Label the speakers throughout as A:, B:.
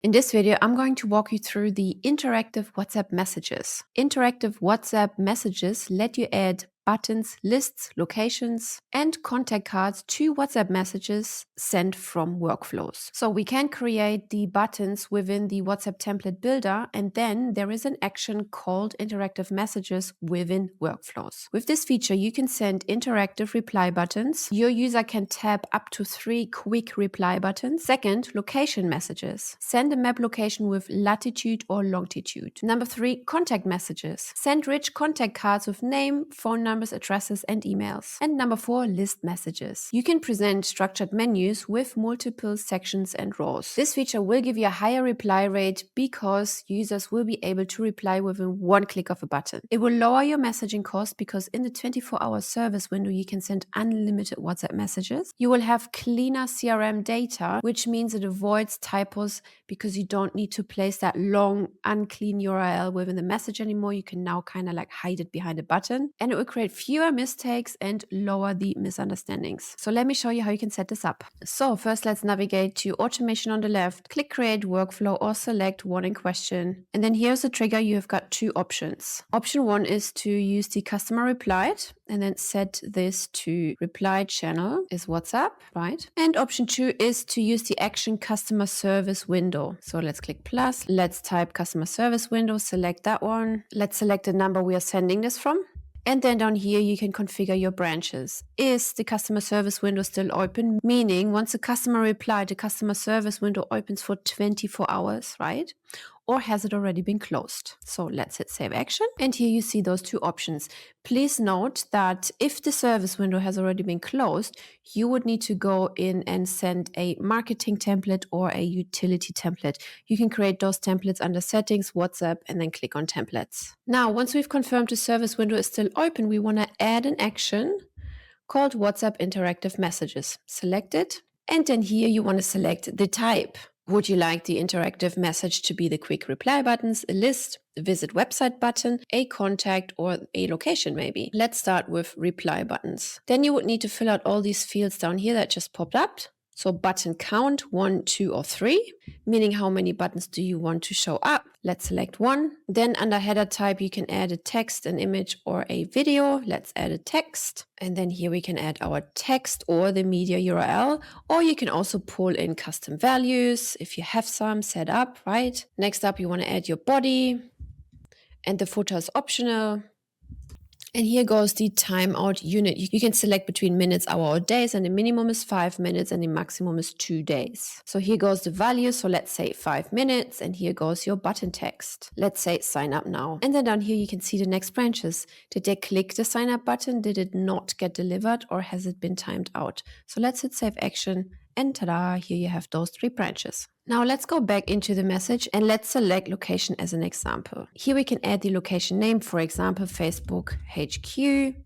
A: In this video, I'm going to walk you through the interactive WhatsApp messages. Interactive WhatsApp messages let you add buttons, lists, locations, and contact cards to WhatsApp messages sent from workflows. So we can create the buttons within the WhatsApp template builder, and then there is an action called interactive messages within workflows. With this feature, you can send interactive reply buttons. Your user can tap up to 3 quick reply buttons. Second, location messages. Send a map location with latitude or longitude. Number 3, contact messages. Send rich contact cards with name, phone numbers, addresses, and emails. And number 4, list messages. You can present structured menus with multiple sections and rows. This feature will give you a higher reply rate because users will be able to reply within one click of a button. It will lower your messaging cost because in the 24-hour service window, you can send unlimited WhatsApp messages. You will have cleaner CRM data, which means it avoids typos because you don't need to place that long, unclean URL within the message anymore. You can now kind of like hide it behind a button, and it will create fewer mistakes and lower the misunderstandings. So let me show you how you can set this up. So first, let's navigate to automation on the left, click create workflow or select one in question. And then here's the trigger. You've got 2 options. Option 1 is to use the customer replied and then set this to reply channel is WhatsApp, right? And option 2 is to use the action customer service window. So let's click plus. Let's type customer service window, select that one. Let's select the number we are sending this from. And then down here, you can configure your branches. Is the customer service window still open? Meaning once the customer replied, the customer service window opens for 24 hours, right? Or has it already been closed? So let's hit save action. And here you see those 2 options. Please note that if the service window has already been closed, you would need to go in and send a marketing template or a utility template. You can create those templates under settings, WhatsApp, and then click on templates. Now, once we've confirmed the service window is still open, we want to add an action called WhatsApp interactive messages. Select it. And then here you want to select the type. Would you like the interactive message to be the quick reply buttons, a list, a visit website button, a contact, or a location maybe? Let's start with reply buttons. Then you would need to fill out all these fields down here that just popped up. So button count 1, 2, or 3, meaning how many buttons do you want to show up? Let's select 1. Then under header type, you can add a text, an image, or a video. Let's add a text. And then here we can add our text or the media URL, or you can also pull in custom values if you have some set up, right? Next up, you want to add your body, and the footer is optional. And here goes the timeout unit. You can select between minutes, hour, or days, and the minimum is 5 minutes and the maximum is 2 days. So here goes the value. So let's say 5 minutes, and here goes your button text. Let's say sign up now. And then down here, you can see the next branches. Did they click the sign up button? Did it not get delivered, or has it been timed out? So let's hit save action. And ta-da, here you have those 3 branches. Now let's go back into the message and let's select location as an example. Here we can add the location name, for example, Facebook HQ.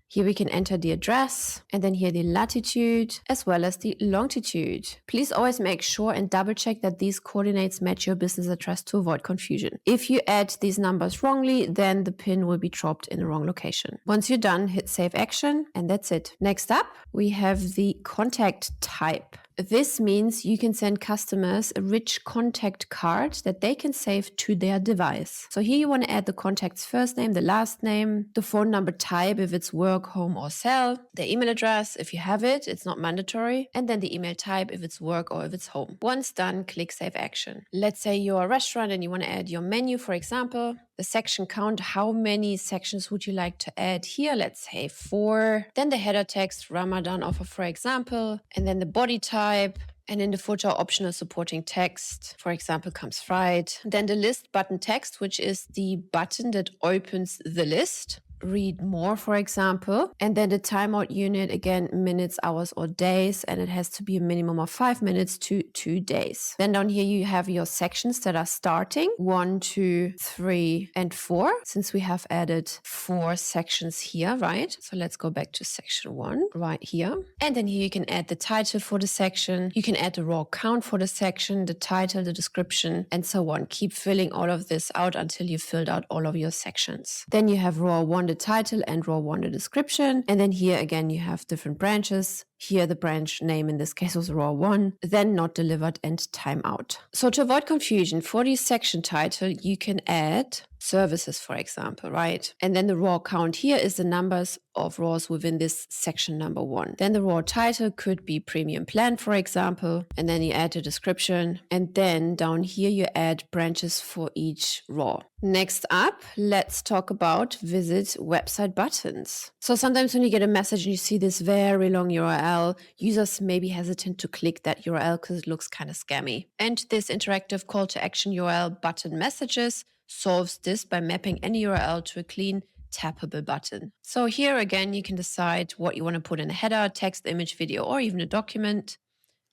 A: Here we can enter the address and then here the latitude as well as the longitude. Please always make sure and double check that these coordinates match your business address to avoid confusion. If you add these numbers wrongly, then the pin will be dropped in the wrong location. Once you're done, hit save action and that's it. Next up, we have the contact type. This means you can send customers a rich contact card that they can save to their device. So here you want to add the contact's first name, the last name, the phone number type if it's work, home, or cell, the email address if you have it, it's not mandatory, and then the email type if it's work or if it's home. Once done, click save action. Let's say you're a restaurant and you want to add your menu, for example. The section count, how many sections would you like to add here? Let's say 4. Then the header text, Ramadan offer, for example, and then the body type. And in the footer, optional supporting text, for example, comes right. Then the list button text, which is the button that opens the list. Read more, for example. And then the timeout unit, again, minutes, hours, or days. And it has to be a minimum of 5 minutes to 2 days. Then down here, you have your sections that are starting 1, 2, 3, and 4. Since we have added 4 sections here, right? So let's go back to section 1 right here. And then here you can add the title for the section. You can add the raw count for the section, the title, the description, and so on. Keep filling all of this out until you filled out all of your sections. Then you have raw 1 1 the title and row 1 the description. And then here again, you have different branches. Here the branch name in this case was row 1, then not delivered and timeout. So to avoid confusion, for the section title, you can add services, for example, right? And then the raw count here is the numbers of rows within this section number 1. Then the raw title could be premium plan, for example, and then you add a description. And then down here, you add branches for each row. Next up, let's talk about visit website buttons. So sometimes when you get a message and you see this very long URL, users may be hesitant to click that URL because it looks kind of scammy. And this interactive call to action URL button messages solves this by mapping any URL to a clean tappable button. So here again, you can decide what you want to put in a header, text, image, video, or even a document.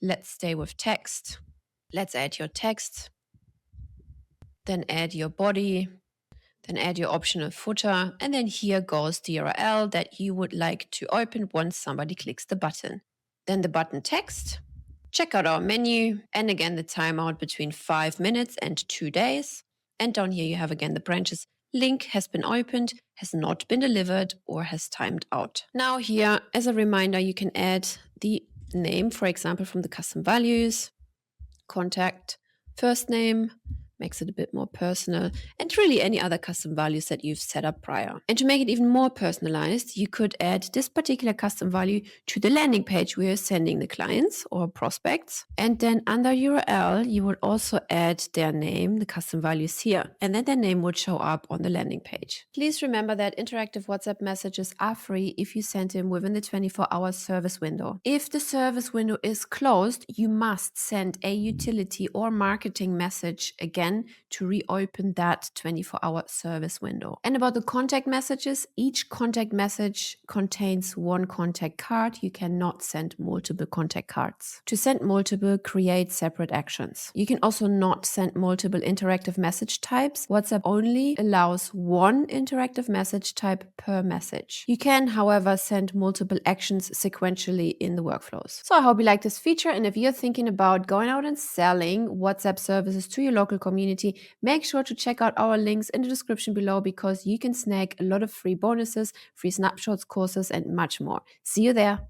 A: Let's stay with text. Let's add your text. Then add your body, then add your optional footer, and then here goes the URL that you would like to open once somebody clicks the button. Then the button text, check out our menu, and again the timeout between 5 minutes and 2 days. And down here you have again the branches. Link has been opened, has not been delivered, or has timed out. Now here, as a reminder, you can add the name, for example, from the custom values, contact, first name, makes it a bit more personal, and really any other custom values that you've set up prior. And to make it even more personalized, you could add this particular custom value to the landing page where you're sending the clients or prospects. And then under URL, you would also add their name, the custom values here, and then their name would show up on the landing page. Please remember that interactive WhatsApp messages are free if you send them within the 24-hour service window. If the service window is closed, you must send a utility or marketing message again to reopen that 24-hour service window. And about the contact messages, each contact message contains 1 contact card. You cannot send multiple contact cards. To send multiple, create separate actions. You can also not send multiple interactive message types. WhatsApp only allows 1 interactive message type per message. You can, however, send multiple actions sequentially in the workflows. So I hope you like this feature, and if you're thinking about going out and selling WhatsApp services to your local community, make sure to check out our links in the description below because you can snag a lot of free bonuses, free snapshots, courses, and much more. See you there.